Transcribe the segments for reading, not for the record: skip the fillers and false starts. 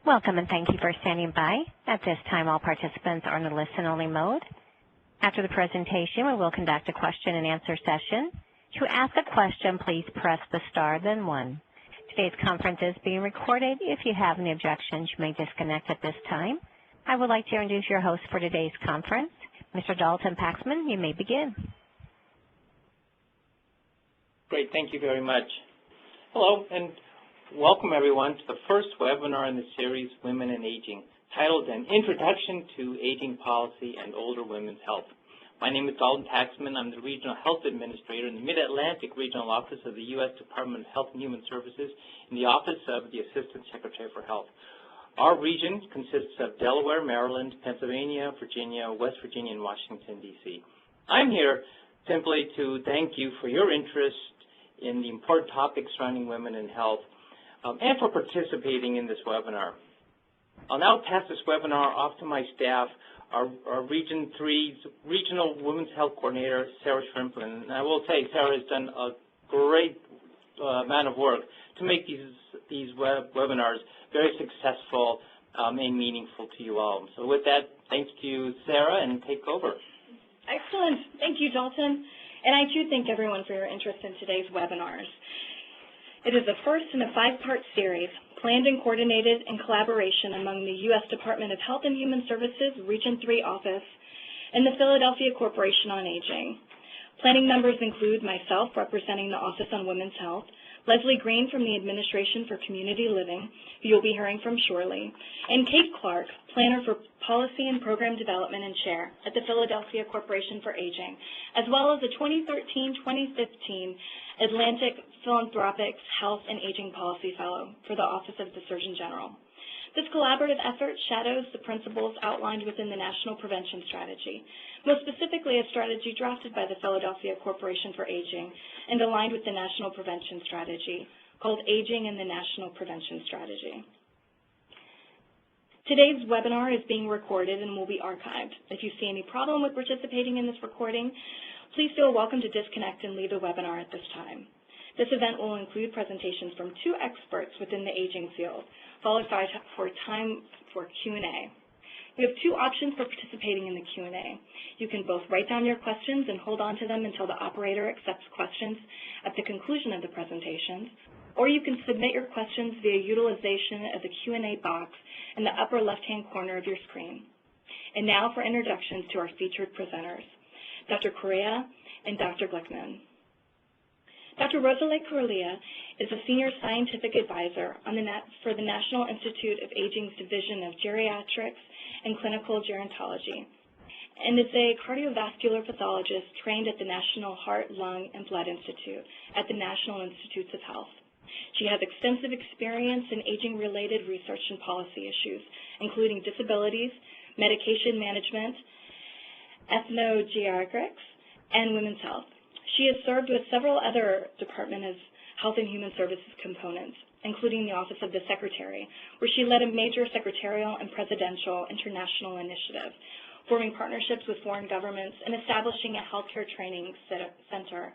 Welcome and thank you for standing by. At this time, all participants are in a listen-only mode. After the presentation, we will conduct a question-and-answer session. To ask a question, please press the star, then 1. Today's conference is being recorded. If you have any objections, you may disconnect at this time. I would like to introduce your host for today's conference, Mr. Dalton Paxman. You may begin. Great. Thank you very much. Hello, and welcome everyone to the first webinar in the series, Women and Aging, titled An Introduction to Aging Policy and Older Women's Health. My name is Dalton Paxman. I'm the Regional Health Administrator in the Mid-Atlantic Regional Office of the U.S. Department of Health and Human Services in the Office of the Assistant Secretary for Health. Our region consists of Delaware, Maryland, Pennsylvania, Virginia, West Virginia, and Washington, D.C. I'm here simply to thank you for your interest in the important topics surrounding women and health, and for participating in this webinar. I'll now pass this webinar off to my staff, our Region 3's Regional Women's Health Coordinator, Sarah Shrimplin. And I will say Sarah has done a great amount of work to make these webinars very successful and meaningful to you all. So with that, thank you, Sarah, and take over. Excellent. Thank you, Dalton. And I do thank everyone for your interest in today's webinars. It is the first in a 5-part series, planned and coordinated in collaboration among the U.S. Department of Health and Human Services Region 3 Office and the Philadelphia Corporation on Aging. Planning members include myself, representing the Office on Women's Health, Leslie Green from the Administration for Community Living, who you'll be hearing from shortly, and Kate Clark, Planner for Policy and Program Development and Chair at the Philadelphia Corporation for Aging, as well as the 2013-2015 Atlantic Philanthropics Health and Aging Policy Fellow for the Office of the Surgeon General. This collaborative effort shadows the principles outlined within the National Prevention Strategy, most specifically a strategy drafted by the Philadelphia Corporation for Aging and aligned with the National Prevention Strategy, called Aging and the National Prevention Strategy. Today's webinar is being recorded and will be archived. If you see any problem with participating in this recording, please feel welcome to disconnect and leave the webinar at this time. This event will include presentations from 2 experts within the aging field, followed by time for Q&A. You have 2 options for participating in the Q&A. You can both write down your questions and hold on to them until the operator accepts questions at the conclusion of the presentations, or you can submit your questions via utilization of the Q&A box in the upper left-hand corner of your screen. And now for introductions to our featured presenters, Dr. Correa and Dr. Glickman. Dr. Rosalie Correa is a Senior Scientific Advisor for the National Institute of Aging's Division of Geriatrics and Clinical Gerontology, and is a cardiovascular pathologist trained at the National Heart, Lung, and Blood Institute at the National Institutes of Health. She has extensive experience in aging-related research and policy issues, including disabilities, medication management, ethnogeriatrics, and women's health. She has served with several other Department of Health and Human Services components, including the Office of the Secretary, where she led a major secretarial and presidential international initiative, forming partnerships with foreign governments and establishing a healthcare training center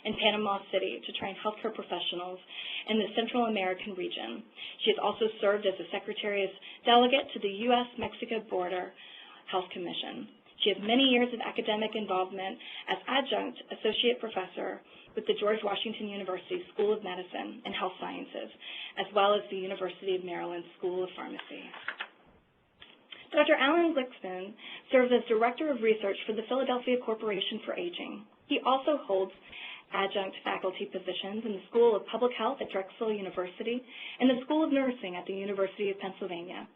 in Panama City to train healthcare professionals in the Central American region. She has also served as the Secretary's delegate to the U.S.-Mexico Border Health Commission. She has many years of academic involvement as adjunct associate professor with the George Washington University School of Medicine and Health Sciences, as well as the University of Maryland School of Pharmacy. Dr. Alan Glickman serves as Director of Research for the Philadelphia Corporation for Aging. He also holds adjunct faculty positions in the School of Public Health at Drexel University and the School of Nursing at the University of Pennsylvania.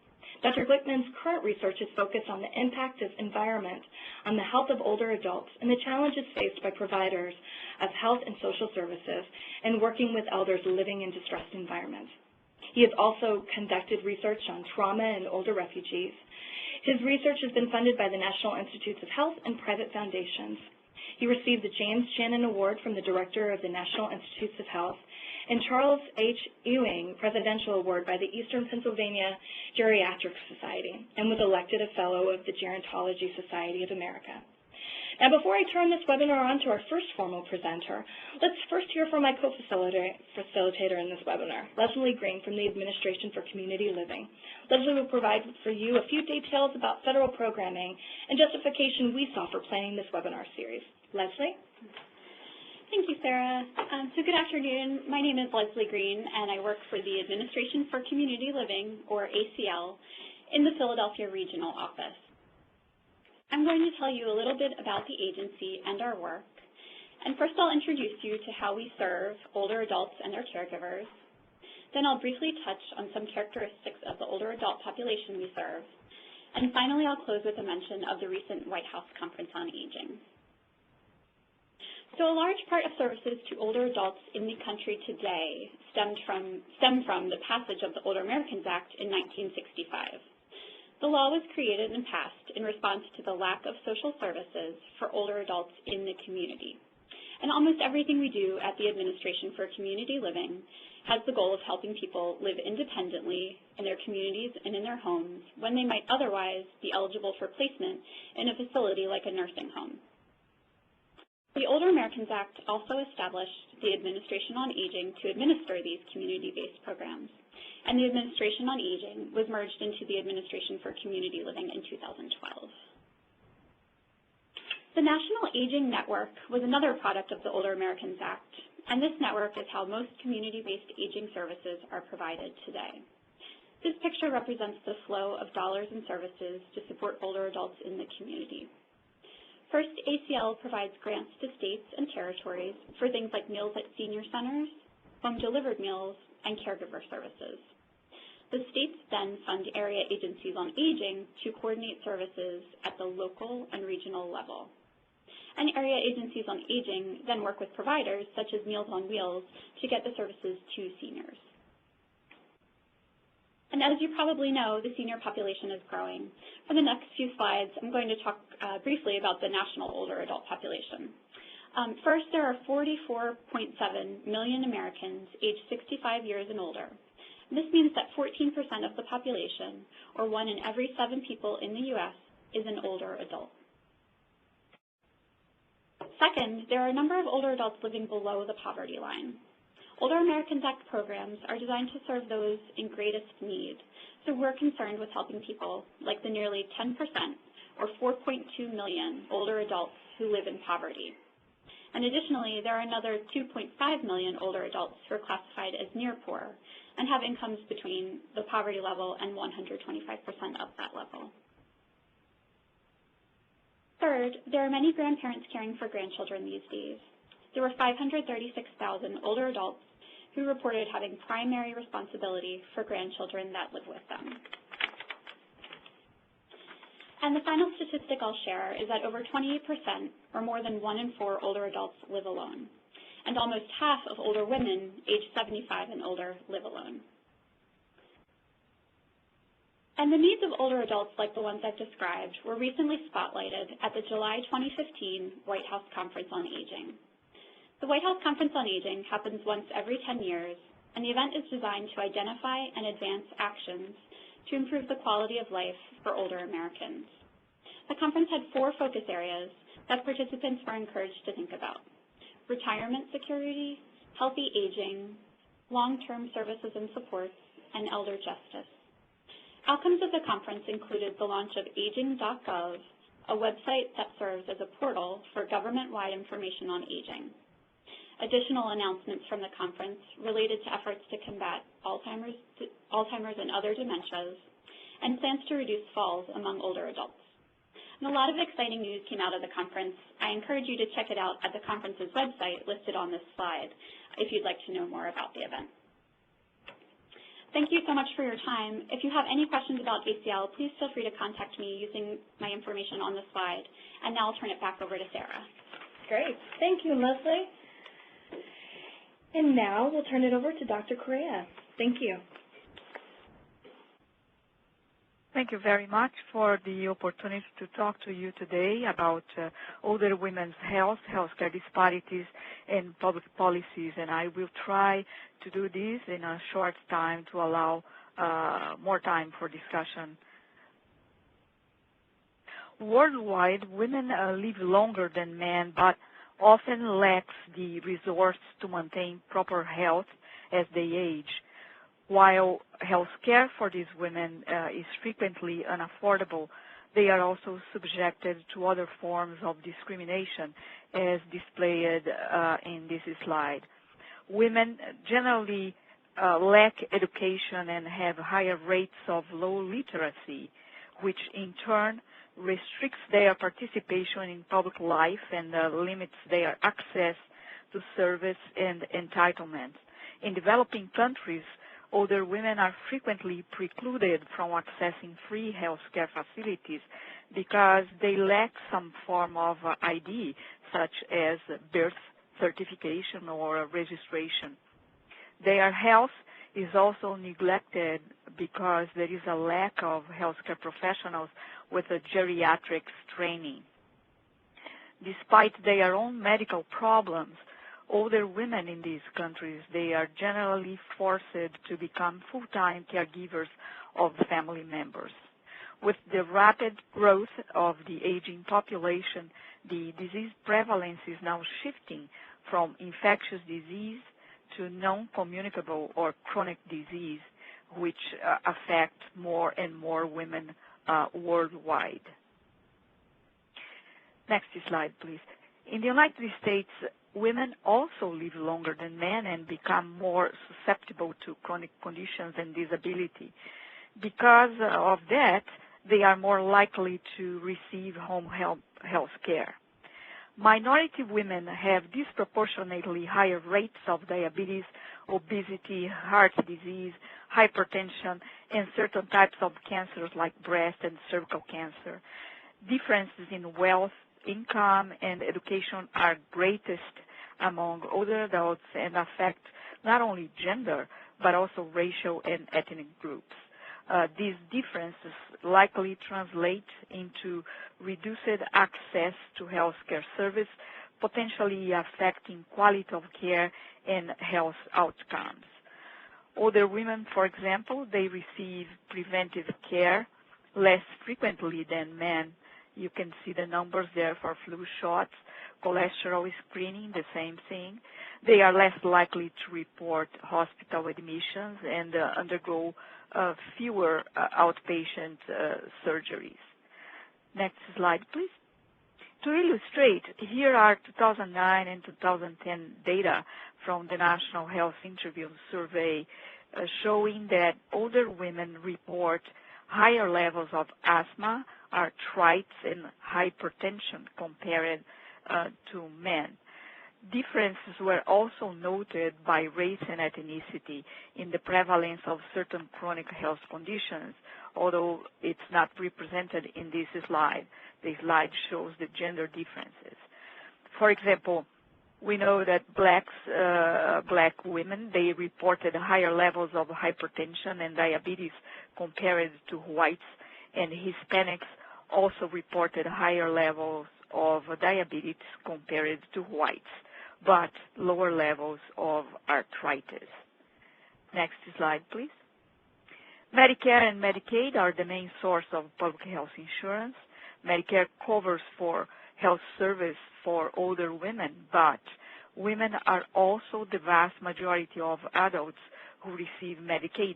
Dr. Glickman's current research is focused on the impact of environment on the health of older adults and the challenges faced by providers of health and social services and working with elders living in distressed environments. He has also conducted research on trauma and older refugees. His research has been funded by the National Institutes of Health and private foundations. He received the James Shannon Award from the Director of the National Institutes of Health and Charles H. Ewing Presidential Award by the Eastern Pennsylvania Geriatric Society and was elected a Fellow of the Gerontology Society of America. Now, before I turn this webinar on to our first formal presenter, let's first hear from my co-facilitator in this webinar, Leslie Green from the Administration for Community Living. Leslie will provide for you a few details about federal programming and justification we saw for planning this webinar series. Leslie? Thank you, Sarah. So good afternoon. My name is Leslie Green, and I work for the Administration for Community Living, or ACL, in the Philadelphia Regional Office. I'm going to tell you a little bit about the agency and our work. And first I'll introduce you to how we serve older adults and their caregivers. Then I'll briefly touch on some characteristics of the older adult population we serve. And finally, I'll close with a mention of the recent White House Conference on Aging. So a large part of services to older adults in the country today stem from the passage of the Older Americans Act in 1965. The law was created and passed in response to the lack of social services for older adults in the community. And almost everything we do at the Administration for Community Living has the goal of helping people live independently in their communities and in their homes when they might otherwise be eligible for placement in a facility like a nursing home. The Older Americans Act also established the Administration on Aging to administer these community-based programs, and the Administration on Aging was merged into the Administration for Community Living in 2012. The National Aging Network was another product of the Older Americans Act, and this network is how most community-based aging services are provided today. This picture represents the flow of dollars and services to support older adults in the community. First, ACL provides grants to states and territories for things like meals at senior centers, home-delivered meals, and caregiver services. The states then fund area agencies on aging to coordinate services at the local and regional level. And area agencies on aging then work with providers, such as Meals on Wheels, to get the services to seniors. And as you probably know, the senior population is growing. For the next few slides, I'm going to talk briefly about the national older adult population. First, there are 44.7 million Americans aged 65 years and older. And this means that 14% of the population, or 1 in every 7 people in the U.S., is an older adult. Second, there are a number of older adults living below the poverty line. Older Americans Act programs are designed to serve those in greatest need, so we're concerned with helping people like the nearly 10%, or 4.2 million, older adults who live in poverty. And additionally, there are another 2.5 million older adults who are classified as near poor and have incomes between the poverty level and 125% of that level. Third, there are many grandparents caring for grandchildren these days. There were 536,000 older adults who reported having primary responsibility for grandchildren that live with them. And the final statistic I'll share is that over 28%, or more than 1 in 4 older adults, live alone. And almost half of older women aged 75 and older live alone. And the needs of older adults like the ones I've described were recently spotlighted at the July 2015 White House Conference on Aging. The White House Conference on Aging happens once every 10 years, and the event is designed to identify and advance actions to improve the quality of life for older Americans. The conference had 4 focus areas that participants were encouraged to think about: retirement security, healthy aging, long-term services and supports, and elder justice. Outcomes of the conference included the launch of aging.gov, a website that serves as a portal for government-wide information on aging. Additional announcements from the conference related to efforts to combat Alzheimer's and other dementias, and plans to reduce falls among older adults. And a lot of exciting news came out of the conference. I encourage you to check it out at the conference's website listed on this slide if you'd like to know more about the event. Thank you so much for your time. If you have any questions about ACL, please feel free to contact me using my information on the slide. And now I'll turn it back over to Sarah. Great. Thank you, Leslie. And now we'll turn it over to Dr. Correa. Thank you. Thank you very much for the opportunity to talk to you today about older women's health, healthcare disparities, and public policies. And I will try to do this in a short time to allow more time for discussion. Worldwide, women live longer than men, but often lacks the resource to maintain proper health as they age. While health care for these women is frequently unaffordable, they are also subjected to other forms of discrimination, as displayed in this slide. Women generally lack education and have higher rates of low literacy, which in turn restricts their participation in public life and limits their access to service and entitlement. In developing countries, older women are frequently precluded from accessing free health care facilities because they lack some form of ID, such as birth certification or registration. Their health is also neglected because there is a lack of healthcare professionals with a geriatrics training. Despite their own medical problems, older women in these countries, they are generally forced to become full-time caregivers of family members. With the rapid growth of the aging population, the disease prevalence is now shifting from infectious disease to non-communicable or chronic disease, which affect more and more women worldwide. Next slide, please. In the United States, women also live longer than men and become more susceptible to chronic conditions and disability. Because of that, they are more likely to receive home health care. Minority women have disproportionately higher rates of diabetes, obesity, heart disease, hypertension, and certain types of cancers like breast and cervical cancer. Differences in wealth, income, and education are greatest among older adults and affect not only gender, but also racial and ethnic groups. These differences likely translate into reduced access to healthcare service, potentially affecting quality of care and health outcomes. Older women, for example, they receive preventive care less frequently than men. You can see the numbers there for flu shots, cholesterol screening, the same thing. They are less likely to report hospital admissions and undergo fewer outpatient surgeries. Next slide, please. To illustrate, here are 2009 and 2010 data from the National Health Interview Survey showing that older women report higher levels of asthma, arthritis, and hypertension compared to men. Differences were also noted by race and ethnicity in the prevalence of certain chronic health conditions, although it's not represented in this slide. The slide shows the gender differences. For example, we know that black women, they reported higher levels of hypertension and diabetes compared to whites, and Hispanics also reported higher levels of diabetes compared to whites, but lower levels of arthritis. Next slide, please. Medicare and Medicaid are the main source of public health insurance. Medicare covers for health service for older women, but women are also the vast majority of adults who receive Medicaid.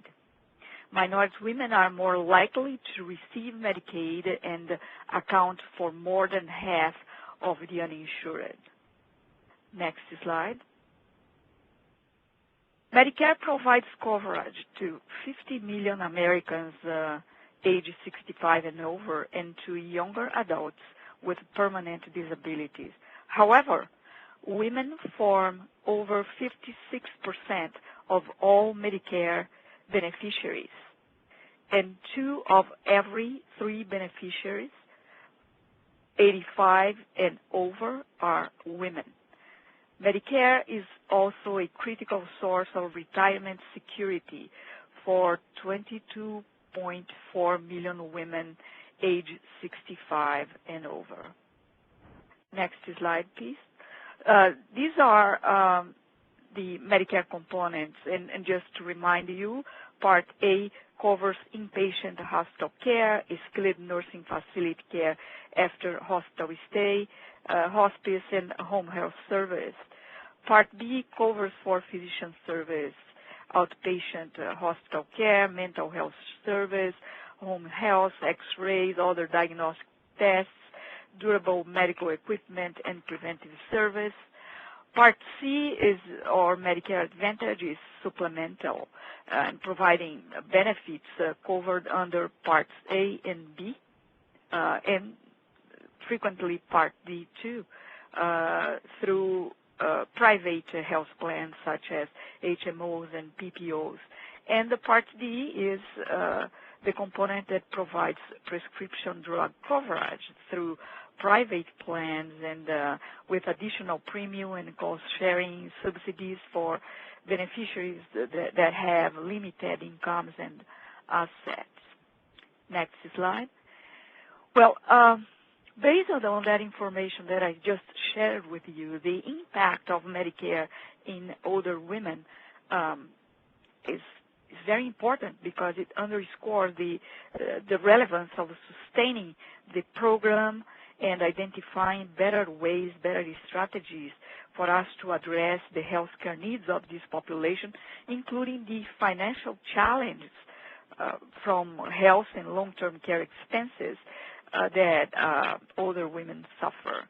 Minority women are more likely to receive Medicaid and account for more than half of the uninsured. Next slide. Medicare provides coverage to 50 million Americans age 65 and over and to younger adults with permanent disabilities. However, women form over 56% of all Medicare beneficiaries, and 2 of every 3 beneficiaries, 85 and over, are women. Medicare is also a critical source of retirement security for 22.4 million women age 65 and over. Next slide, please. These are the Medicare components. And just to remind you, Part A covers inpatient hospital care, skilled nursing facility care after hospital stay, hospice, and home health service. Part B covers for physician service, outpatient hospital care, mental health service, home health, x-rays, other diagnostic tests, durable medical equipment, and preventive service. Part C is, or Medicare Advantage, is supplemental and providing benefits covered under Parts A and B, and frequently Part D too, through private health plans such as HMOs and PPOs. And the Part D is the component that provides prescription drug coverage through private plans and with additional premium and cost-sharing subsidies for beneficiaries that have limited incomes and assets. Next slide. Well, based on that information that I just shared with you, the impact of Medicare in older women is very important because it underscores the relevance of sustaining the program and identifying better ways, better strategies for us to address the healthcare needs of this population, including the financial challenges from health and long-term care expenses that older women suffer.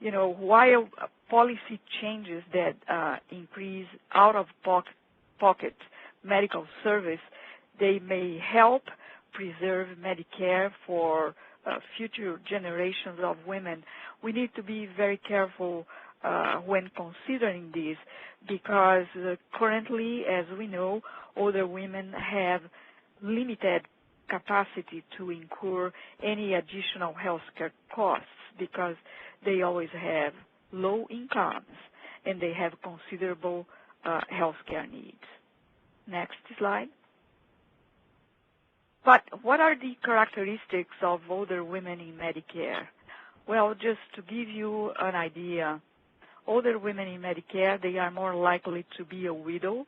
You know, while policy changes that increase out-of-pocket medical service, they may help preserve Medicare for future generations of women. We need to be very careful when considering this because currently, as we know, older women have limited capacity to incur any additional health care costs because they always have low incomes and they have considerable health care needs. Next slide. But what are the characteristics of older women in Medicare? Well, just to give you an idea, older women in Medicare, they are more likely to be a widow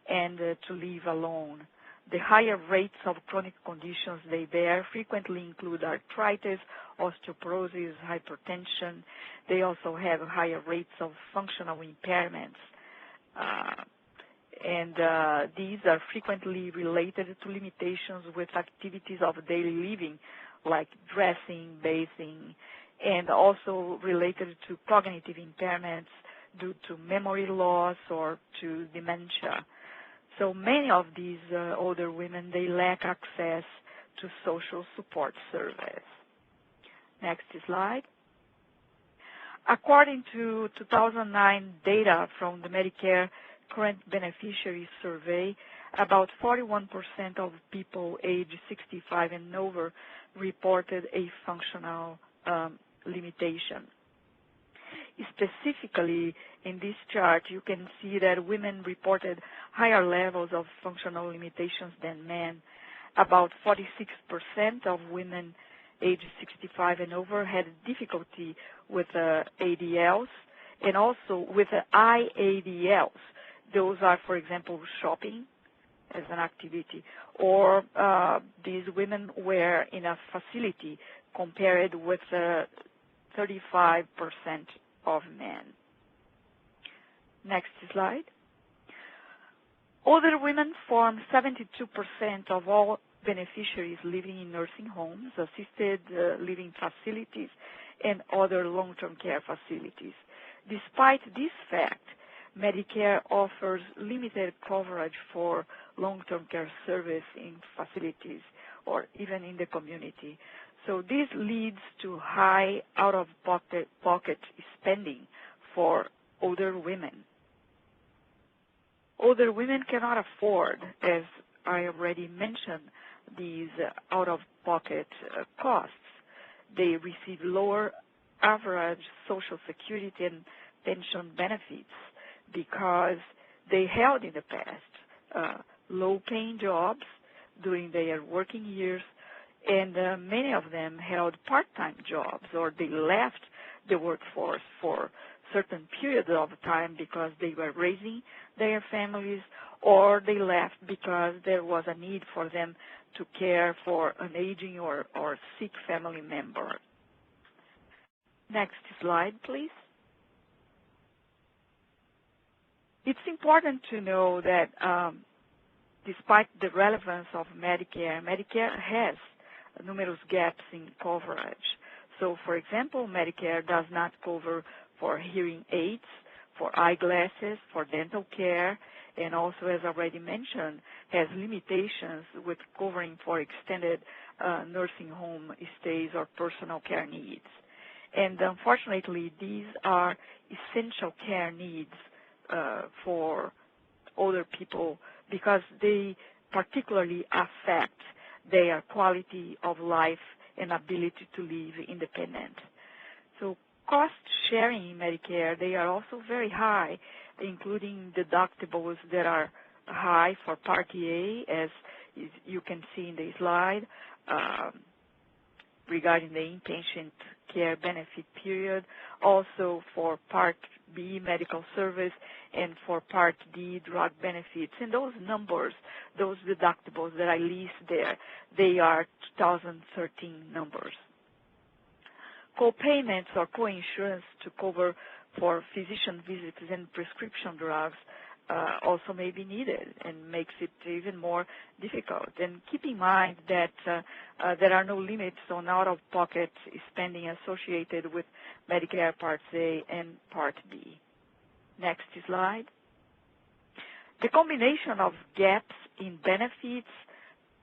and to live alone. The higher rates of chronic conditions they bear frequently include arthritis, osteoporosis, hypertension. They also have higher rates of functional impairments. And these are frequently related to limitations with activities of daily living, like dressing, bathing, and also related to cognitive impairments due to memory loss or to dementia. So many of these older women, they lack access to social support service. Next slide. According to 2009 data from the Medicare Current Beneficiaries Survey, about 41% of people age 65 and over reported a functional limitation. Specifically, in this chart, you can see that women reported higher levels of functional limitations than men. About 46% of women age 65 and over had difficulty with ADLs and also with IADLs. Those are, for example, shopping as an activity, or these women were in a facility compared with 35% of men. Next slide. Older women form 72% of all beneficiaries living in nursing homes, assisted living facilities, and other long-term care facilities. Despite this fact, Medicare offers limited coverage for long-term care service in facilities or even in the community. So this leads to high out-of-pocket spending for older women. Older women cannot afford, as I already mentioned, these out-of-pocket costs. They receive lower average Social Security and pension benefits because they held in the past low-paying jobs during their working years, and many of them held part-time jobs or they left the workforce for certain period of time because they were raising their families, or they left because there was a need for them to care for an aging or sick family member. Next slide, please. It's important to know that despite the relevance of Medicare, Medicare has numerous gaps in coverage. So, for example, Medicare does not cover for hearing aids, for eyeglasses, for dental care, and also, as already mentioned, has limitations with covering for extended nursing home stays or personal care needs. And unfortunately, these are essential care needs for older people because they particularly affect their quality of life and ability to live independent. So cost sharing in Medicare, they are also very high, including deductibles that are high for Part A, as you can see in the slide, regarding the inpatient care benefit period, also for Part B medical service, and for Part D drug benefits. And those numbers, those deductibles that I list there, they are 2013 numbers. Co-payments or co-insurance to cover for physician visits and prescription drugs also may be needed and makes it even more difficult. And keep in mind that there are no limits on out-of-pocket spending associated with Medicare Part A and Part B. Next slide. The combination of gaps in benefits,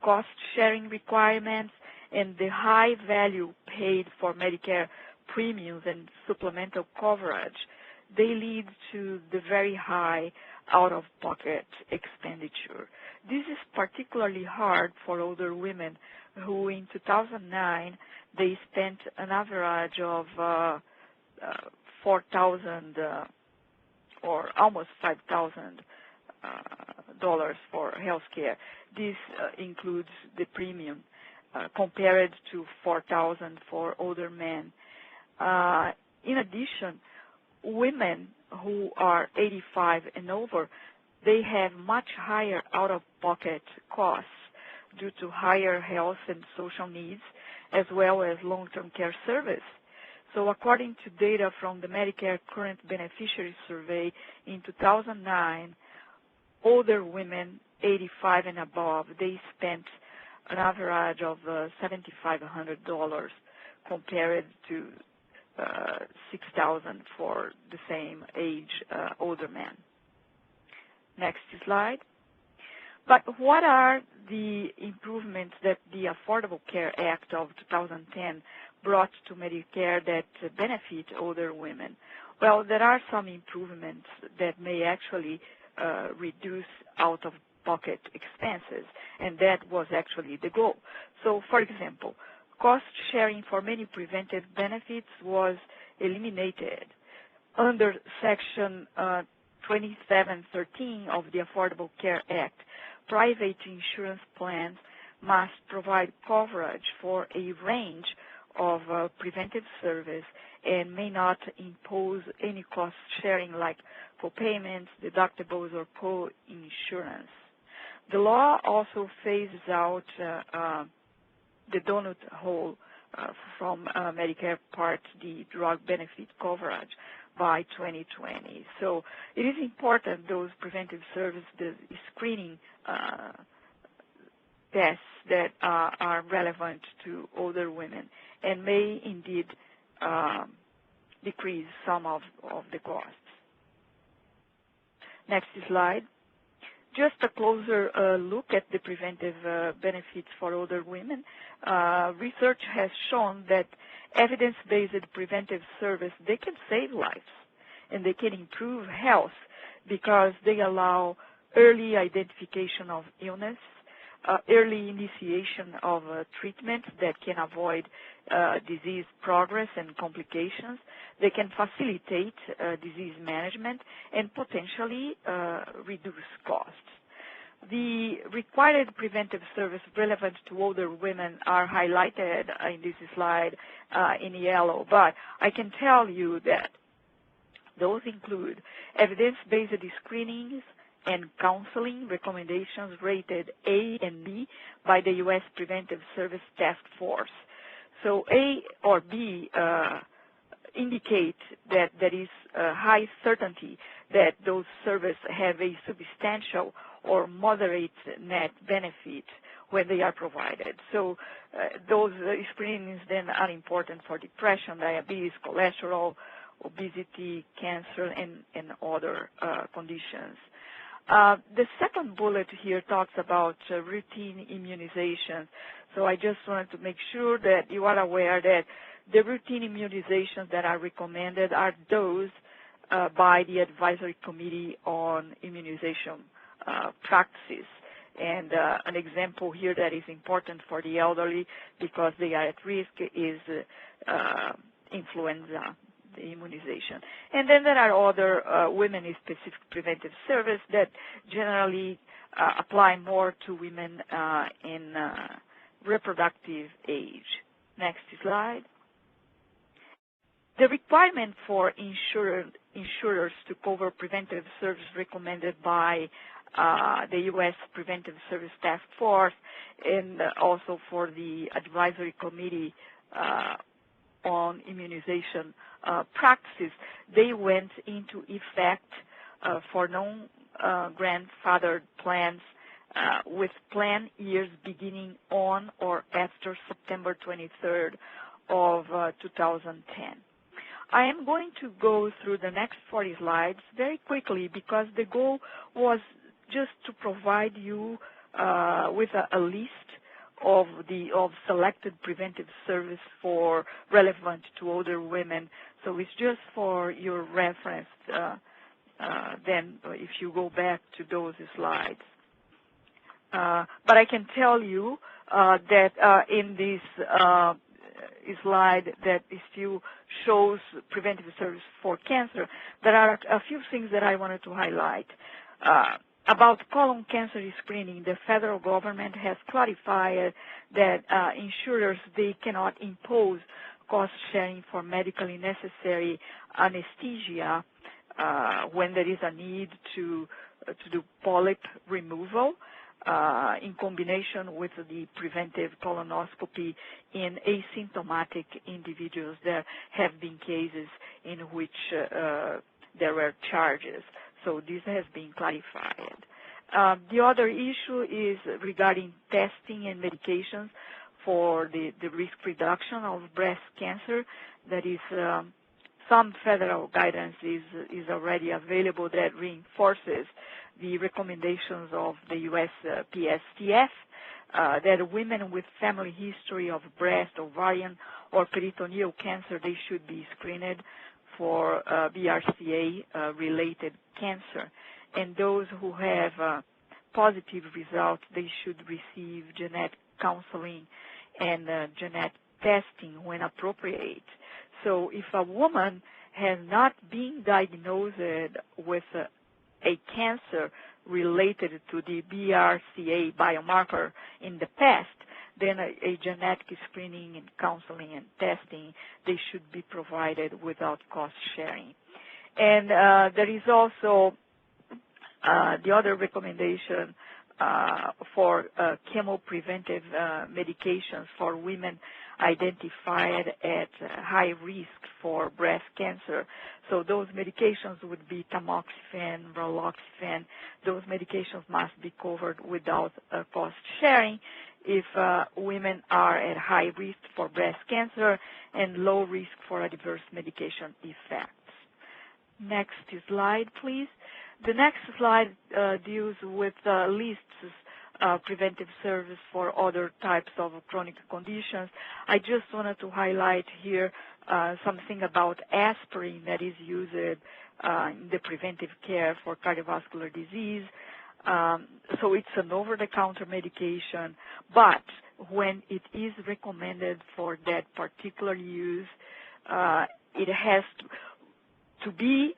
cost-sharing requirements, and the high value paid for Medicare premiums and supplemental coverage, they lead to the very high out-of-pocket expenditure. This is particularly hard for older women who in 2009, they spent an average of $4,000 or almost $5,000 for health care. This includes the premium compared to $4,000 for older men. In addition, women who are 85 and over, they have much higher out-of-pocket costs due to higher health and social needs, as well as long-term care service. So according to data from the Medicare Current Beneficiary Survey in 2009, older women 85 and above, they spent an average of $7,500 compared to $6,000 for the same age older men. Next slide. But what are the improvements that the Affordable Care Act of 2010 brought to Medicare that benefit older women? Well, there are some improvements that may actually reduce out-of-pocket expenses, and that was actually the goal. So, for example, cost sharing for many preventive benefits was eliminated. Under Section 2713 of the Affordable Care Act, private insurance plans must provide coverage for a range of preventive service and may not impose any cost sharing like co-payments, deductibles, or co-insurance. The law also phases out the donut hole from Medicare Part D drug benefit coverage by 2020. So it is important those preventive service, the screening tests that are relevant to older women and may indeed decrease some of the costs. Next slide. Just a closer look at the preventive benefits for older women. Research has shown that evidence-based preventive service, they can save lives and they can improve health because they allow early identification of illness, early initiation of treatment that can avoid disease progress and complications. They can facilitate disease management and potentially reduce costs. The required preventive service relevant to older women are highlighted in this slide in yellow, but I can tell you that Those include evidence-based screenings and counseling recommendations rated A and B by the U.S. Preventive Service Task Force. So A or B indicate that there is a high certainty that those services have a substantial or moderate net benefit when they are provided. So those screenings then are important for depression, diabetes, cholesterol, obesity, cancer, and other conditions. The second bullet here talks about routine immunizations. So I just wanted to make sure that you are aware that the routine immunizations that are recommended are those by the Advisory Committee on Immunization Practices. And an example here that is important for the elderly because they are at risk is influenza, the immunization. And then there are other women-specific preventive services that generally apply more to women in reproductive age. Next slide. The requirement for insurers to cover preventive service recommended by the U.S. Preventive Service Task Force and also for the Advisory Committee on Immunization Practices, they went into effect for non-grandfathered plans with plan years beginning on or after September 23rd of 2010. I am going to go through the next 40 slides very quickly because the goal was just to provide you with a list of selected preventive service for relevant to older women. So it's just for your reference then if you go back to those slides. But I can tell you that in this slide that still shows preventive service for cancer, there are a few things that I wanted to highlight. About colon cancer screening, the federal government has clarified that insurers, they cannot impose cost sharing for medically necessary anesthesia when there is a need to do polyp removal in combination with the preventive colonoscopy in asymptomatic individuals. There have been cases in which there were charges. So this has been clarified. The other issue is regarding testing and medications for the risk reduction of breast cancer. That is, some federal guidance is already available that reinforces the recommendations of the U.S. PSTF that women with family history of breast, ovarian, or peritoneal cancer, they should be screened for BRCA-related cancer. And those who have positive results, they should receive genetic counseling and genetic testing when appropriate. So if a woman has not been diagnosed with a cancer related to the BRCA biomarker in the past, then a genetic screening and counseling and testing, they should be provided without cost sharing. And there is also the other recommendation for chemopreventive medications for women identified at high risk for breast cancer. So those medications would be tamoxifen, raloxifene. Those medications must be covered without cost sharing if women are at high risk for breast cancer and low risk for adverse medication effects. Next slide, please. The next slide deals with lists preventive service for other types of chronic conditions. I just wanted to highlight here something about aspirin that is used in the preventive care for cardiovascular disease. So it's an over-the-counter medication, but when it is recommended for that particular use, it has to be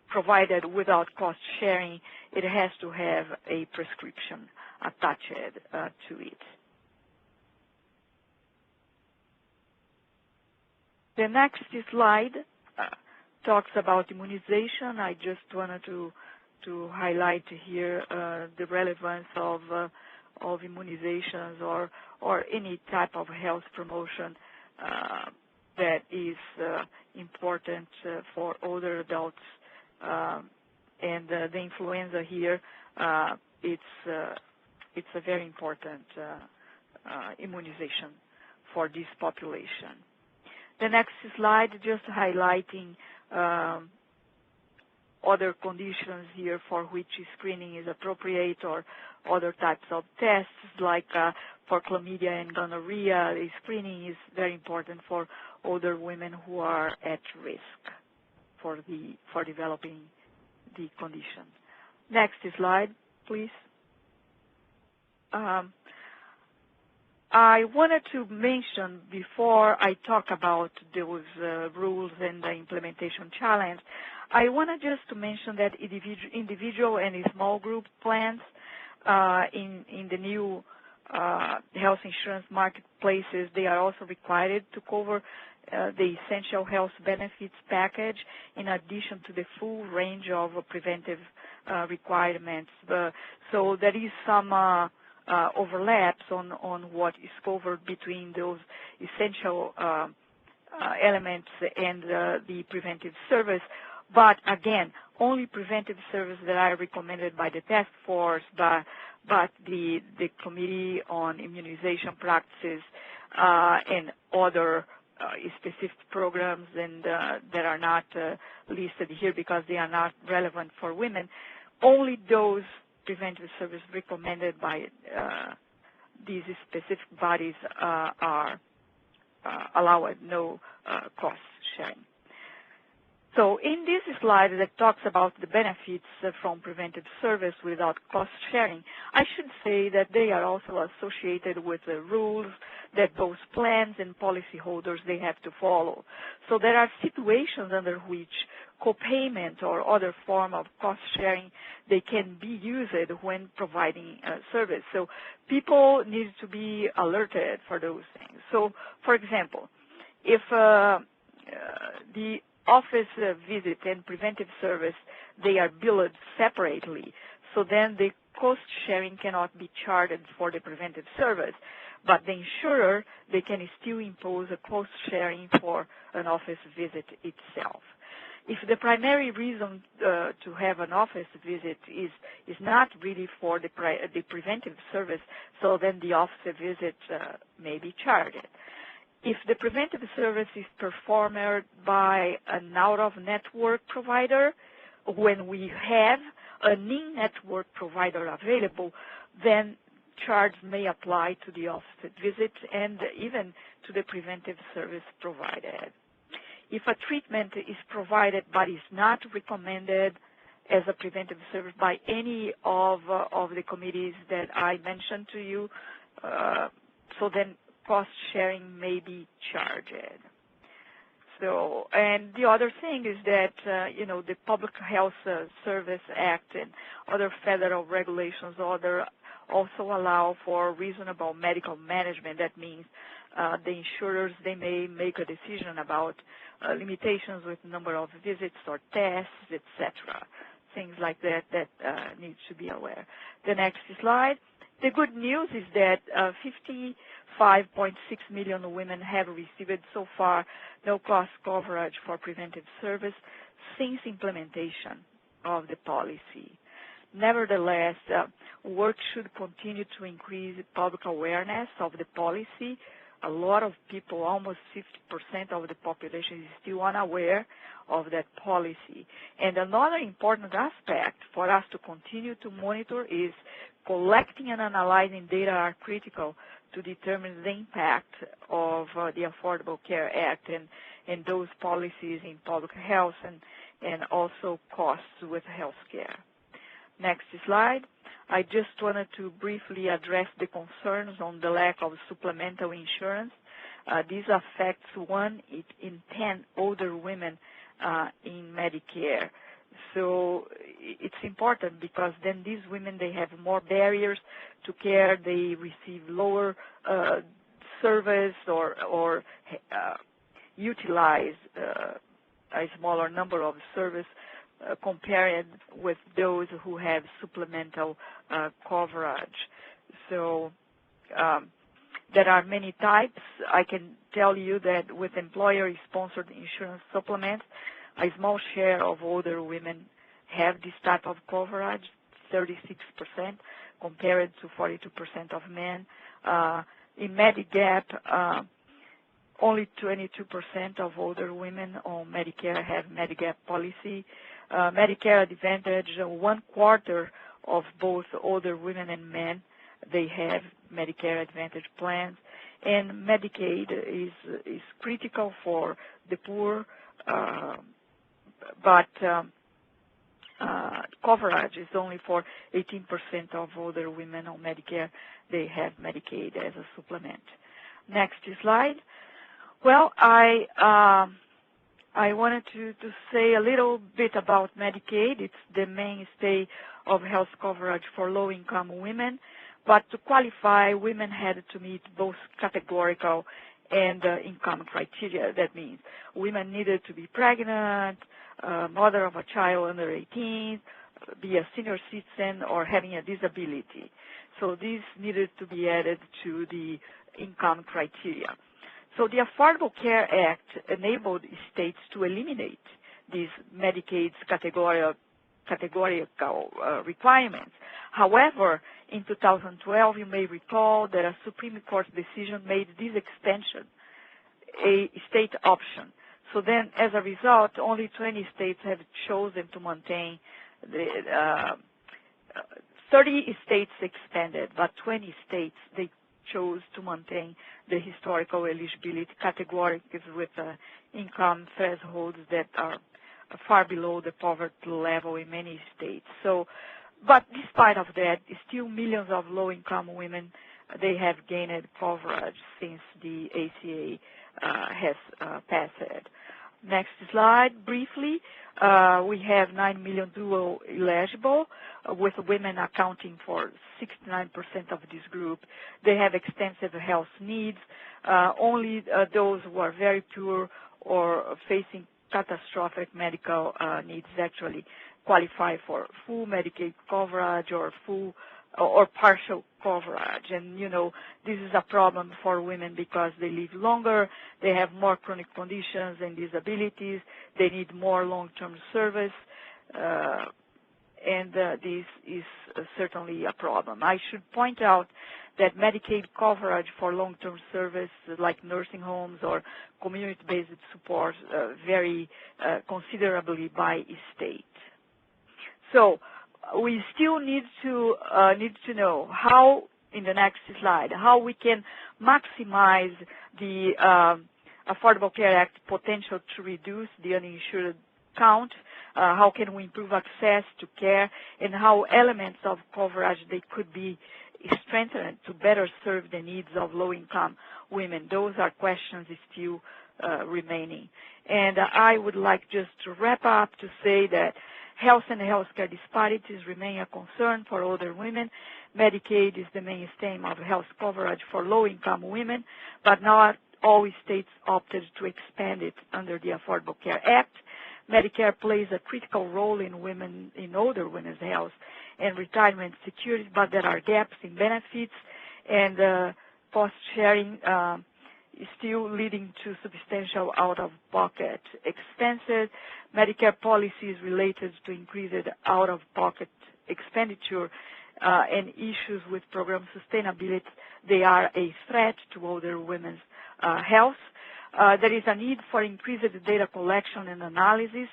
provided without cost sharing. It has to have a prescription attached to it. The next slide talks about immunization. I just wanted to highlight here the relevance of immunizations or any type of health promotion that is important for older adults. And the influenza here, it's a very important immunization for this population. The next slide, just highlighting other conditions here for which screening is appropriate, or other types of tests, like for chlamydia and gonorrhea. The screening is very important for older women who are at risk for developing the condition. Next slide, please. I wanted to mention, before I talk about those rules and the implementation challenge, I wanted just to mention that individual and small group plans in the new health insurance marketplaces, they are also required to cover the essential health benefits package, in addition to the full range of preventive requirements. So there is some overlaps on what is covered between those essential elements and the preventive service. But again, only preventive service that are recommended by the task force, but the Committee on Immunization Practices and other specific programs and that are not listed here because they are not relevant for women. Only those preventive services recommended by these specific bodies are allowed, no cost sharing. So in this slide that talks about the benefits from preventive service without cost sharing, I should say that they are also associated with the rules that both plans and policyholders they have to follow. So there are situations under which copayment or other form of cost sharing, they can be used when providing service. So people need to be alerted for those things. So for example, if the office visit and preventive service, they are billed separately, so then the cost sharing cannot be charged for the preventive service, but the insurer, they can still impose a cost sharing for an office visit itself. If the primary reason to have an office visit is not really for the preventive service, so then the office visit may be charged. If the preventive service is performed by an out-of-network provider, when we have an in-network provider available, then charge may apply to the office visit and even to the preventive service provided. If a treatment is provided but is not recommended as a preventive service by any of the committees that I mentioned to you, so then cost sharing may be charged. So, and the other thing is that, the Public Health Service Act and other federal regulations also allow for reasonable medical management. That means the insurers, they may make a decision about limitations with number of visits or tests, etc. Things like that needs to be aware. The next slide. The good news is that 55.6 million women have received so far no-cost coverage for preventive service since implementation of the policy. Nevertheless, work should continue to increase public awareness of the policy. A lot of people, almost 50% of the population, is still unaware of that policy. And another important aspect for us to continue to monitor is collecting and analyzing data are critical to determine the impact of the Affordable Care Act and those policies in public health and also costs with health care. Next slide. I just wanted to briefly address the concerns on the lack of supplemental insurance. This affects 1 in 10 older women in Medicare. So it's important because then these women, they have more barriers to care. They receive lower service or utilize a smaller number of services compared with those who have supplemental coverage. So there are many types. I can tell you that with employer-sponsored insurance supplements, a small share of older women have this type of coverage, 36% compared to 42% of men. In Medigap, only 22% of older women on Medicare have Medigap policy. Medicare Advantage, 1/4 of both older women and men, they have Medicare Advantage plans. And Medicaid is critical for the poor, but coverage is only for 18% of older women on Medicare. They have Medicaid as a supplement. Next slide. Well, I wanted to say a little bit about Medicaid. It's the mainstay of health coverage for low-income women. But to qualify, women had to meet both categorical and income criteria. That means women needed to be pregnant, mother of a child under 18, be a senior citizen, or having a disability. So these needed to be added to the income criteria. So the Affordable Care Act enabled states to eliminate these Medicaid's categorical requirements. However, in 2012, you may recall that a Supreme Court decision made this extension a state option. So then, as a result, only 20 states have chosen to maintain the 30 states expanded, but 20 states, they chose to maintain the historical eligibility categories with income thresholds that are far below the poverty level in many states. So, but despite of that, still millions of low-income women, they have gained coverage since the ACA has passed. Next slide, briefly. We have 9 million dual eligible, with women accounting for 69% of this group. They have extensive health needs. Only those who are very poor or facing catastrophic medical needs actually qualify for full Medicaid coverage or full or partial coverage. And, you know, this is a problem for women because they live longer, they have more chronic conditions and disabilities, they need more long-term service, and this is certainly a problem. I should point out that Medicaid coverage for long-term service like nursing homes or community-based support vary considerably by state. So we still need to know how, in the next slide, how we can maximize the Affordable Care Act potential to reduce the uninsured count, how can we improve access to care, and how elements of coverage they could be strengthened to better serve the needs of low-income women. Those are questions still remaining. And I would like just to wrap up to say that health and healthcare disparities remain a concern for older women. Medicaid is the mainstay of health coverage for low-income women, but not all states opted to expand it under the Affordable Care Act. Medicare plays a critical role in older women's health and retirement security, but there are gaps in benefits, and cost-sharing is still leading to substantial out-of-pocket expenses. Medicare policies related to increased out-of-pocket expenditure and issues with program sustainability, they are a threat to older women's health. There is a need for increased data collection and analysis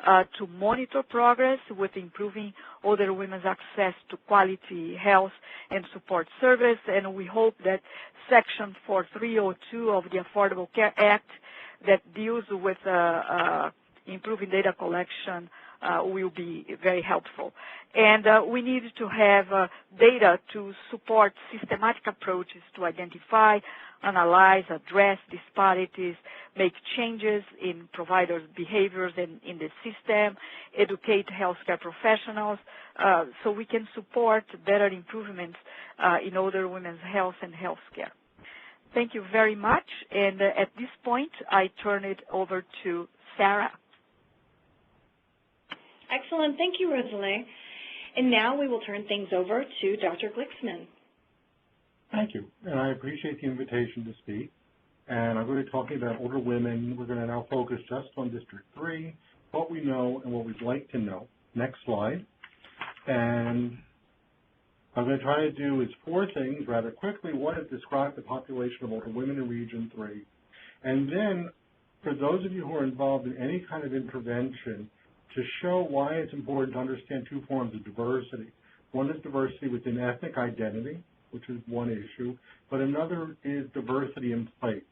to monitor progress with improving older women's access to quality health and support service, and we hope that Section 4302 of the Affordable Care Act that deals with improving data collection will be very helpful. And we need to have data to support systematic approaches to identify, analyze, address disparities, make changes in providers' behaviors and in the system, educate healthcare professionals, so we can support better improvements in older women's health and healthcare. Thank you very much. And at this point, I turn it over to Sarah. Excellent. Thank you, Rosalie. And now we will turn things over to Dr. Glicksman. Thank you, and I appreciate the invitation to speak. And I'm going to be talking about older women. We're going to now focus just on District 3, what we know and what we'd like to know. Next slide. And I'm going to try to do is 4 things rather quickly. One is describe the population of older women in Region 3. And then, for those of you who are involved in any kind of intervention, to show why it's important to understand 2 forms of diversity. One is diversity within ethnic identity, which is one issue, but another is diversity in place.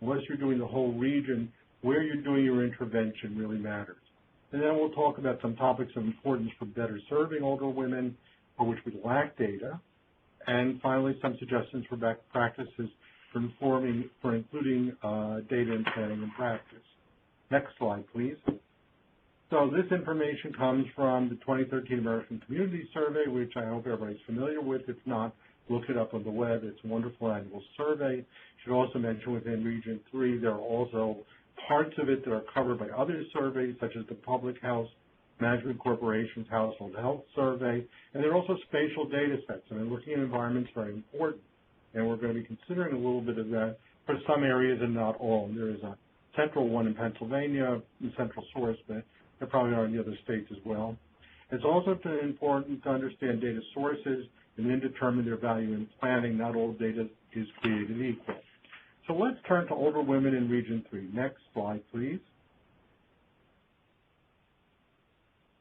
Unless you're doing the whole region, where you're doing your intervention really matters. And then we'll talk about some topics of importance for better serving older women, for which we lack data, and finally some suggestions for best practices for including data in planning and practice. Next slide, please. So this information comes from the 2013 American Community Survey, which I hope everybody's familiar with. If not, look it up on the web. It's a wonderful annual survey. Should also mention within Region 3, there are also parts of it that are covered by other surveys, such as the Public Health Management Corporation's Household Health Survey, and there are also spatial data sets. I mean, looking at environments is very important, and we're going to be considering a little bit of that for some areas and not all. There is a central one in Pennsylvania, the central source, but there probably are in the other states as well. It's also important to understand data sources and then determine their value in planning. Not all data is created equal. So let's turn to older women in Region 3. Next slide, please.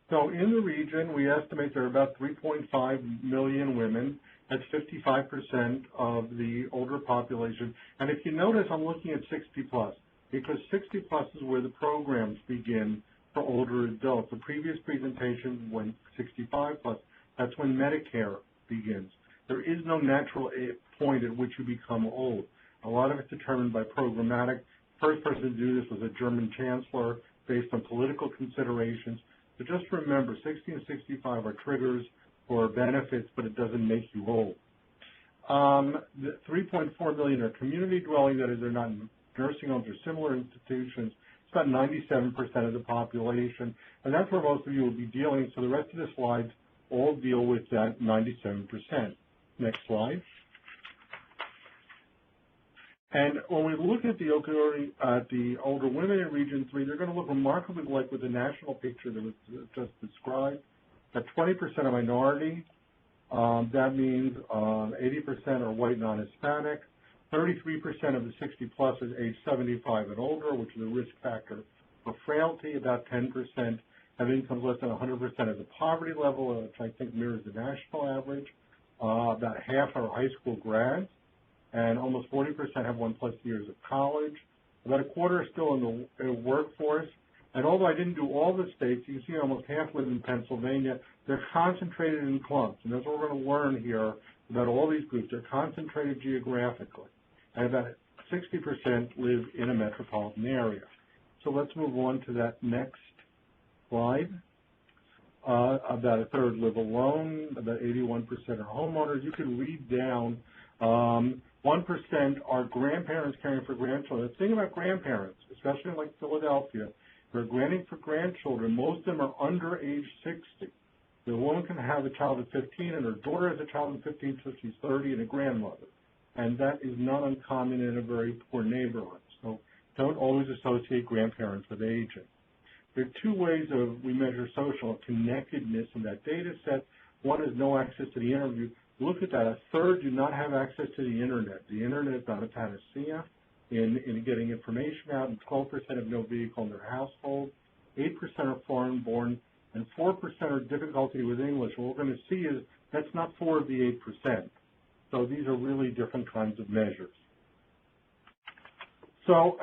So in the region, we estimate there are about 3.5 million women. That's 55% of the older population. And if you notice, I'm looking at 60 plus, because 60 plus is where the programs begin for older adults. The previous presentation went 65 plus. That's when Medicare begins. There is no natural point at which you become old. A lot of it's determined by programmatic. First person to do this was a German chancellor based on political considerations. So just remember, 60 and 65 are triggers for benefits, but it doesn't make you old. The 3.4 million are community dwelling, that is, they're not nursing homes or similar institutions. It's about 97% of the population, and that's where most of you will be dealing. So the rest of the slides all deal with that 97%. Next slide. And when we look at the older women in Region 3, they're going to look remarkably like with the national picture that was just described. At 20% are minority. That means 80% are white non-Hispanic. 33% of the 60 plus is age 75 and older, which is a risk factor for frailty. About 10% have incomes less than 100% of the poverty level, which I think mirrors the national average. About half are high school grads, and almost 40% have 1+ years of college. About a quarter are still in the workforce. And although I didn't do all the states, you can see almost half live in Pennsylvania. They're concentrated in clumps, and that's what we're going to learn here about all these groups. They're concentrated geographically, and about 60% live in a metropolitan area. So let's move on to that next slide. About a third live alone. About 81% are homeowners. You can read down. 1% are grandparents caring for grandchildren. The thing about grandparents, especially in like Philadelphia, they're granting for grandchildren. Most of them are under age 60. The woman can have a child at 15, and her daughter has a child at 15, so she's 30, and a grandmother. And that is not uncommon in a very poor neighborhood. So don't always associate grandparents with aging. There are 2 ways we measure social connectedness in that data set. One is no access to the internet. Look at that. A third do not have access to the internet. The internet is not a panacea in getting information out, and 12% have no vehicle in their household. 8% are foreign-born, and 4% are difficulty with English. What we're going to see is that's not 4 of the 8%. So these are really different kinds of measures. So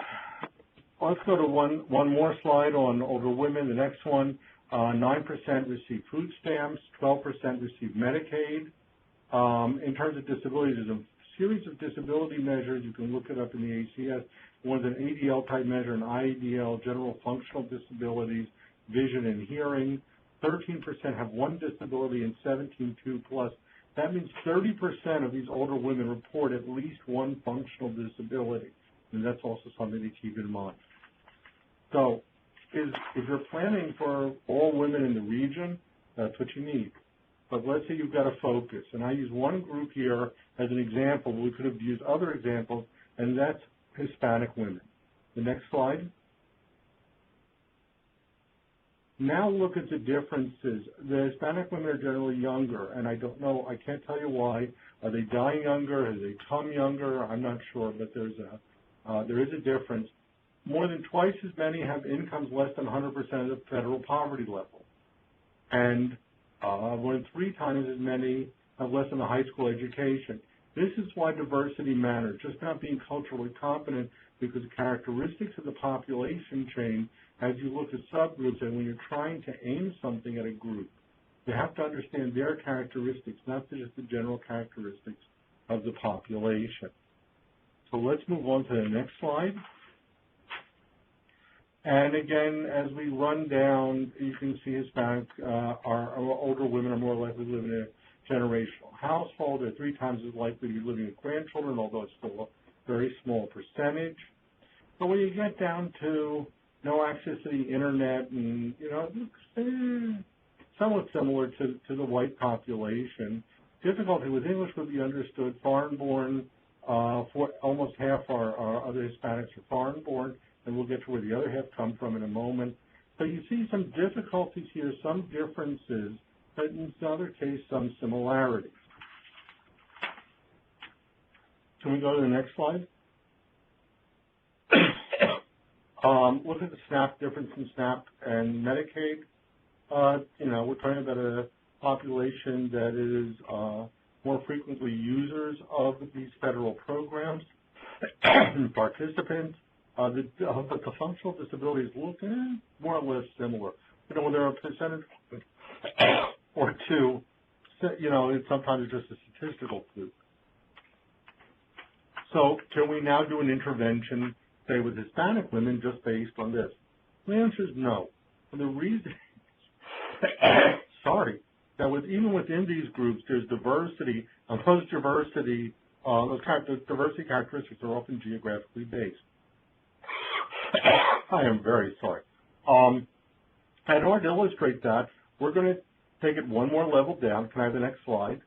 let's go to one more slide on older women. The next one, 9% receive food stamps, 12% receive Medicaid. In terms of disability, there's a series of disability measures. You can look it up in the ACS. One's an ADL type measure, an IADL, general functional disabilities, vision and hearing. 13% have one disability and 17 2+. That means 30% of these older women report at least one functional disability, and that's also something to keep in mind. So is if you're planning for all women in the region, that's what you need. But let's say you've got a focus, and I use one group here as an example, but we could have used other examples, and that's Hispanic women. The next slide. Now look at the differences. The Hispanic women are generally younger, and I don't know, I can't tell you why. Are they dying younger? Have they come younger? I'm not sure, but there is a difference. More than twice as many have incomes less than 100% of the federal poverty level. And more than 3 times as many have less than a high school education. This is why diversity matters, just not being culturally competent, because characteristics of the population change as you look at subgroups, and when you're trying to aim something at a group, you have to understand their characteristics, not just the general characteristics of the population. So let's move on to the next slide. And again, as we run down, you can see Hispanic, our older women are more likely to live in a generational household. They're 3 times as likely to be living with grandchildren, although it's still a very small percentage. But when you get down to no access to the internet, and it looks somewhat similar to the white population. Difficulty with English would be understood. Foreign-born, for almost half our other Hispanics are foreign-born, and we'll get to where the other half come from in a moment. So you see some difficulties here, some differences, but in the other case, some similarities. Can we go to the next slide? Look at the SNAP difference in SNAP and Medicaid. We're talking about a population that is more frequently users of these federal programs, participants. But the functional disabilities look more or less similar. There are a percentage or two, it's sometimes just a statistical fluke. So can we now do an intervention, say, with Hispanic women just based on this? The answer is no. And the reason, even within these groups, there's diversity, and those diversity characteristics are often geographically based. I am very sorry. And in order to illustrate that, we're going to take it one more level down. Can I have the next slide?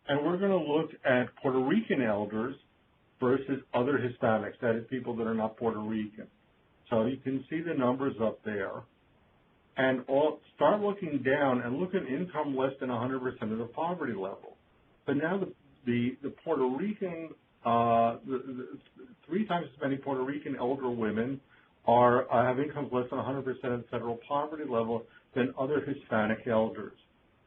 And we're going to look at Puerto Rican elders versus other Hispanics, that is, people that are not Puerto Rican. So you can see the numbers up there. And start looking down and look at income less than 100% of the poverty level. But now the Puerto Rican, 3 times as many Puerto Rican elder women have incomes less than 100% of the federal poverty level than other Hispanic elders.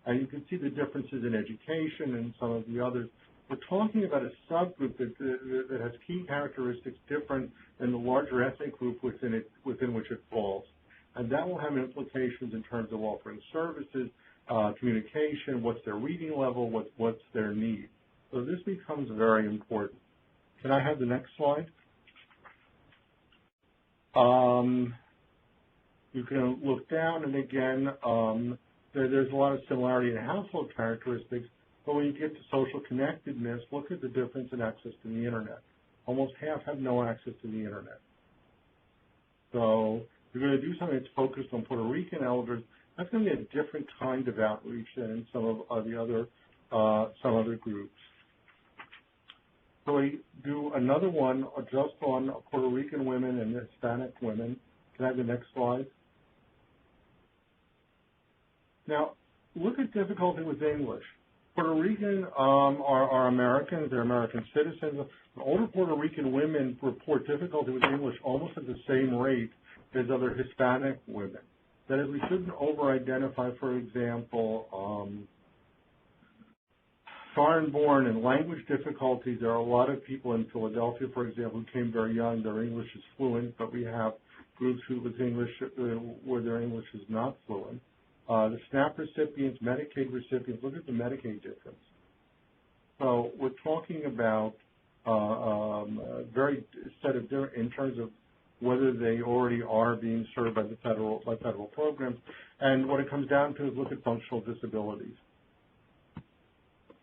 And you can see the differences in education and some of the others. We're talking about a subgroup that has key characteristics different than the larger ethnic group within which it falls. And that will have implications in terms of offering services, communication, what's their reading level, what's their need. So this becomes very important. Can I have the next slide? You can look down, and again, there's a lot of similarity in household characteristics, but when you get to social connectedness, look at the difference in access to the internet. Almost half have no access to the internet. So if you're going to do something that's focused on Puerto Rican elders, that's going to be a different kind of outreach than in some other groups. So we do another one just on Puerto Rican women and Hispanic women. Can I have the next slide? Now, look at difficulty with English. Puerto Rican are Americans, they're American citizens. Older Puerto Rican women report difficulty with English almost at the same rate as other Hispanic women. That is, we shouldn't over-identify, for example, foreign-born and language difficulties. There are a lot of people in Philadelphia, for example, who came very young. Their English is fluent, but we have groups where their English is not fluent. The SNAP recipients, Medicaid recipients, look at the Medicaid difference. So we're talking about a very set of different, in terms of whether they already are being served by federal programs. And what it comes down to is look at functional disabilities.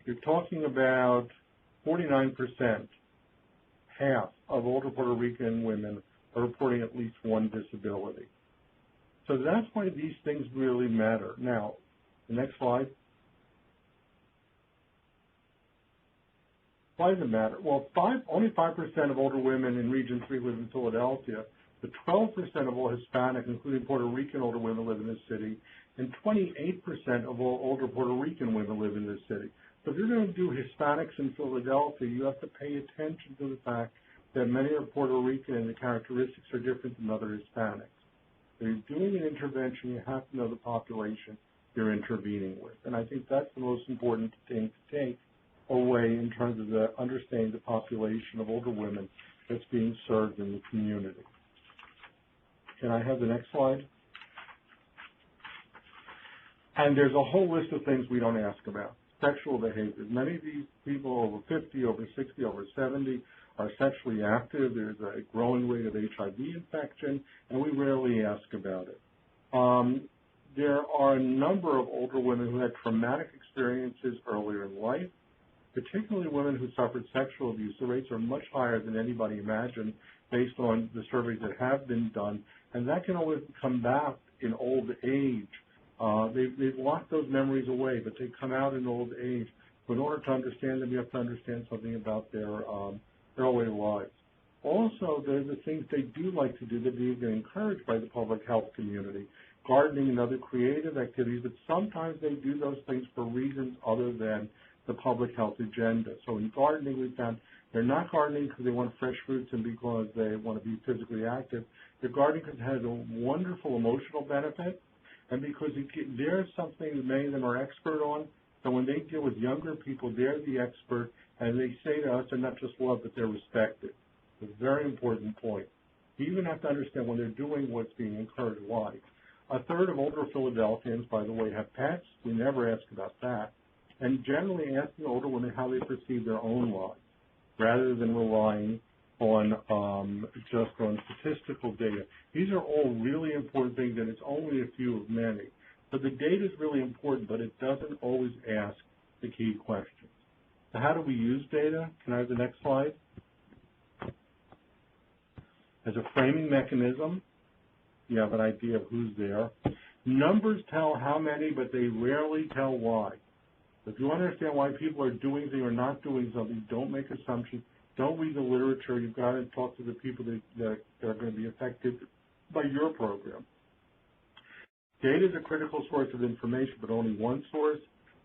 You're talking about 49%, half of older Puerto Rican women are reporting at least one disability. So that's why these things really matter. Now, the next slide. Why does it matter? Well, only 5% of older women in Region 3 live in Philadelphia, but 12% of all Hispanic, including Puerto Rican older women, live in this city, and 28% of all older Puerto Rican women live in this city. So if you're going to do Hispanics in Philadelphia, you have to pay attention to the fact that many are Puerto Rican and the characteristics are different than other Hispanics. So you're doing an intervention, you have to know the population you're intervening with. And I think that's the most important thing to take away in terms of the understanding the population of older women that's being served in the community. Can I have the next slide? And there's a whole list of things we don't ask about. Sexual behaviors. Many of these people over 50, over 60, over 70 are sexually active. There's a growing rate of HIV infection, and we rarely ask about it. There are a number of older women who had traumatic experiences earlier in life, particularly women who suffered sexual abuse. The rates are much higher than anybody imagined based on the surveys that have been done, and that can always come back in old age. They've locked those memories away, but they come out in old age. But in order to understand them, you have to understand something about their early lives. Also, there's the things they do like to do that they've been encouraged by the public health community, gardening and other creative activities, but sometimes they do those things for reasons other than the public health agenda. So in gardening, we found they're not gardening because they want fresh fruits and because they want to be physically active. They're gardening because it has a wonderful emotional benefit, and because there's something that many of them are expert on. So when they deal with younger people, they're the expert, and they say to us they're not just loved, but they're respected. It's a very important point. You even have to understand when they're doing what's being encouraged, why. A third of older Philadelphians, by the way, have pets. We never ask about that. And generally asking older women how they perceive their own lives, rather than relying on just on statistical data. These are all really important things, and it's only a few of many. So the data is really important, but it doesn't always ask the key questions. So how do we use data? Can I have the next slide? As a framing mechanism, you have an idea of who's there. Numbers tell how many, but they rarely tell why. If you understand why people are doing something or not doing something, don't make assumptions. Don't read the literature. You've got to talk to the people that are going to be affected by your program. Data is a critical source of information, but only one source.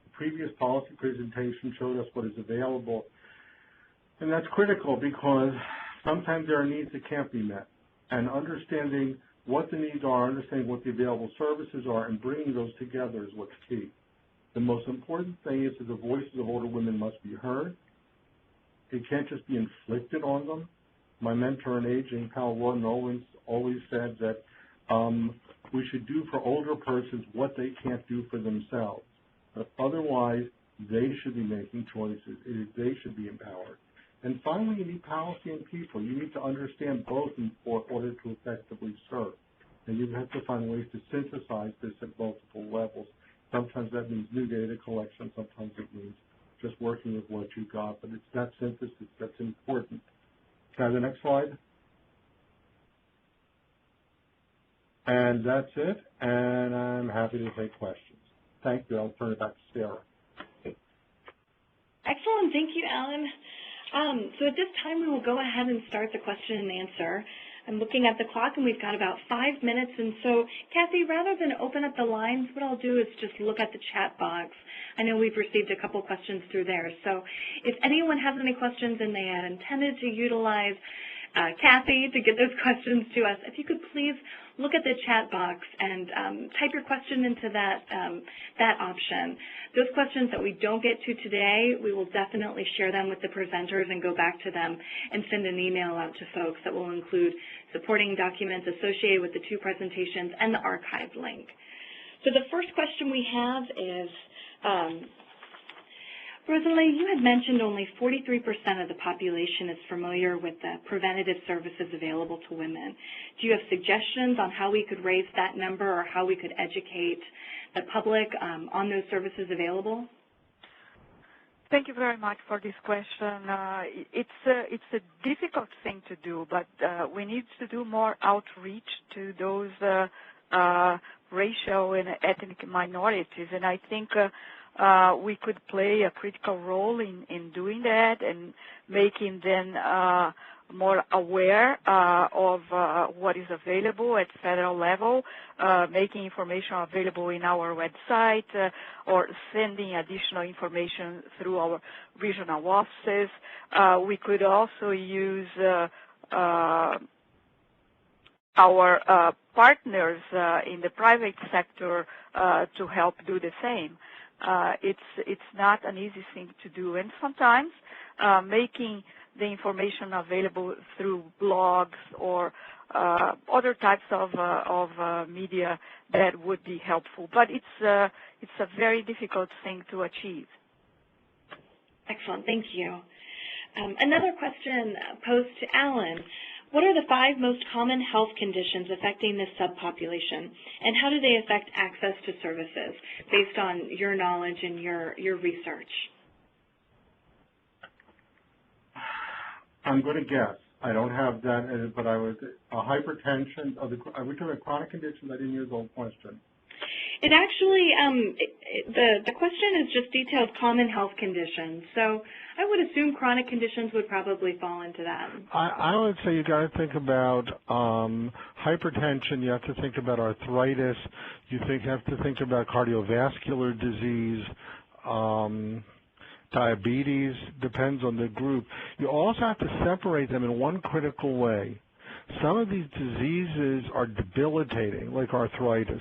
The previous policy presentation showed us what is available, and that's critical because sometimes there are needs that can't be met. And understanding what the needs are, understanding what the available services are, and bringing those together is what's key. The most important thing is that the voices of older women must be heard. It can't just be inflicted on them. My mentor in aging, Pal Warren, always said that we should do for older persons what they can't do for themselves. But otherwise, they should be making choices. They should be empowered. And finally, you need policy and people. You need to understand both in order to effectively serve. And you have to find ways to synthesize this at multiple levels. Sometimes that means new data collection. Sometimes it means just working with what you got. But it's that synthesis that's important. Can I have the next slide? And that's it. And I'm happy to take questions. Thank you. I'll turn it back to Sarah. Excellent. Thank you, Alan. So at this time, we will go ahead and start the question and answer. I'm looking at the clock, and we've got about 5 minutes. And so, Kathy, rather than open up the lines, what I'll do is just look at the chat box. I know we've received a couple questions through there. So if anyone has any questions and they had intended to utilize Kathy to get those questions to us, if you could please look at the chat box and type your question into that option. Those questions that we don't get to today, we will definitely share them with the presenters and go back to them and send an email out to folks that will include supporting documents associated with the two presentations and the archive link. So the first question we have is, Rosalie, you had mentioned only 43% of the population is familiar with the preventative services available to women. Do you have suggestions on how we could raise that number or how we could educate the public on those services available? Thank you very much for this question. It's a difficult thing to do, but we need to do more outreach to those racial and ethnic minorities, and I think we could play a critical role in doing that and making them more aware of what is available at federal level, making information available in our website, or sending additional information through our regional offices. We could also use our partners in the private sector to help do the same. It's not an easy thing to do, and sometimes making the information available through blogs or other types of media that would be helpful. But it's a very difficult thing to achieve. Excellent. Thank you. Another question posed to Alan. What are the 5 most common health conditions affecting this subpopulation, and how do they affect access to services based on your knowledge and your research? I'm going to guess. I don't have that, but I would hypertension. I would do a chronic condition. I didn't hear the whole question. It actually, the question is just detailed common health conditions. So I would assume chronic conditions would probably fall into that. I would say you got to think about hypertension. You have to think about arthritis. You have to think about cardiovascular disease. Diabetes, depends on the group. You also have to separate them in one critical way. Some of these diseases are debilitating, like arthritis.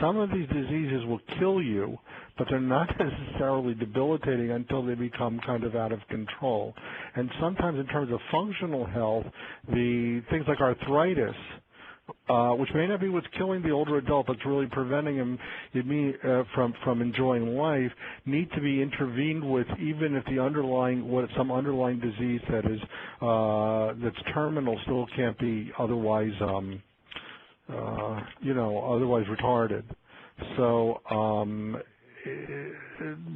Some of these diseases will kill you, but they're not necessarily debilitating until they become kind of out of control. And sometimes in terms of functional health, the things like arthritis, which may not be what's killing the older adult, but it's really preventing him from enjoying life, need to be intervened with, even if the some underlying disease that is that's terminal still can't be otherwise otherwise retarded. So,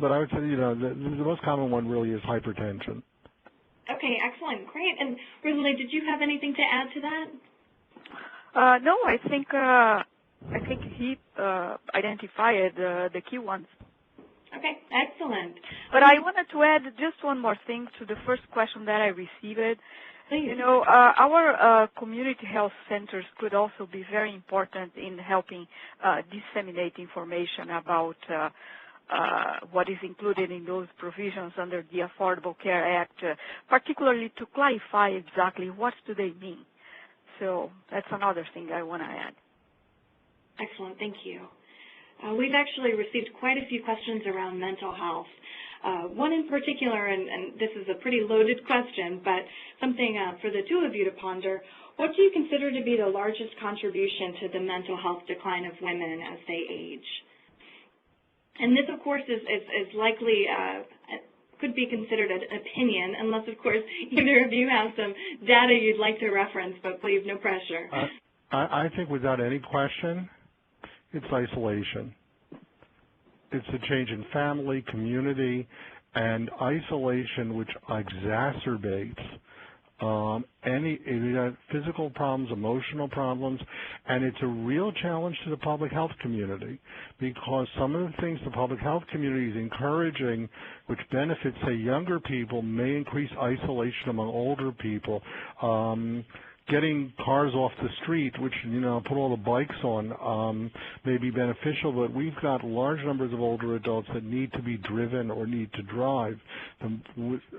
but I would say the most common one really is hypertension. Okay, excellent, great. And Rosalie, did you have anything to add to that? No, I think he identified the key ones. Okay, excellent. But I wanted to add just one more thing to the first question that I received. Please. Our community health centers could also be very important in helping disseminate information about what is included in those provisions under the Affordable Care Act, particularly to clarify exactly what do they mean. So that's another thing I want to add. Excellent, thank you. We've actually received quite a few questions around mental health. One in particular, and this is a pretty loaded question, but something for the two of you to ponder. What do you consider to be the largest contribution to the mental health decline of women as they age? And this, of course, is likely could be considered an opinion, unless, of course, either of you have some data you'd like to reference, but please, no pressure. I think without any question, it's isolation. It's a change in family, community, and isolation, which exacerbates any physical problems, emotional problems, and it's a real challenge to the public health community, because some of the things the public health community is encouraging, which benefits, say, younger people, may increase isolation among older people. Getting cars off the street, which, put all the bikes on, may be beneficial, but we've got large numbers of older adults that need to be driven or need to drive.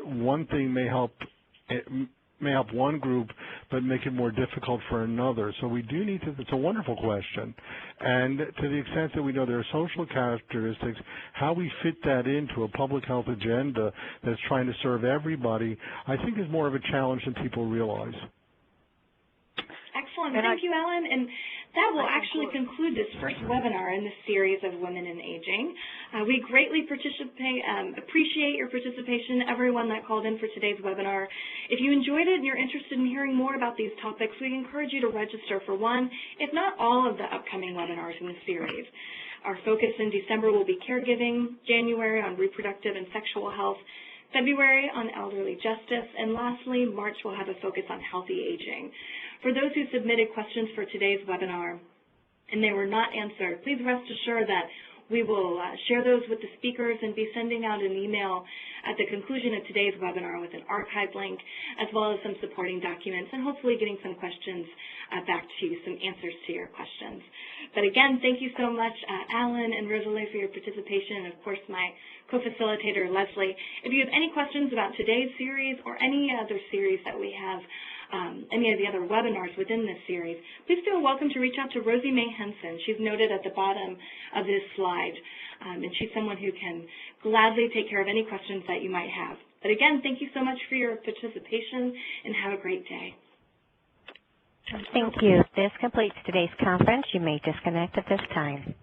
One thing may help one group, but make it more difficult for another. So we do need to, it's a wonderful question. And to the extent that we know there are social characteristics, how we fit that into a public health agenda that's trying to serve everybody, I think is more of a challenge than people realize. Excellent. Thank you, Ellen. And that will actually conclude this first webinar in this series of Women in Aging. We greatly appreciate your participation, everyone that called in for today's webinar. If you enjoyed it and you're interested in hearing more about these topics, we encourage you to register for one, if not all, of the upcoming webinars in the series. Our focus in December will be caregiving, January on reproductive and sexual health, February on elderly justice, and lastly, March will have a focus on healthy aging. For those who submitted questions for today's webinar and they were not answered, please rest assured that we will share those with the speakers and be sending out an email at the conclusion of today's webinar with an archive link, as well as some supporting documents, and hopefully getting some questions back to you, some answers to your questions. But again, thank you so much, Alan and Rosalie, for your participation, and of course my co-facilitator, Leslie. If you have any questions about today's series or any other series that we have, any of the other webinars within this series, please feel welcome to reach out to Rosie Mae Henson. She's noted at the bottom of this slide, and she's someone who can gladly take care of any questions that you might have. But again, thank you so much for your participation, and have a great day. Thank you. This completes today's conference. You may disconnect at this time.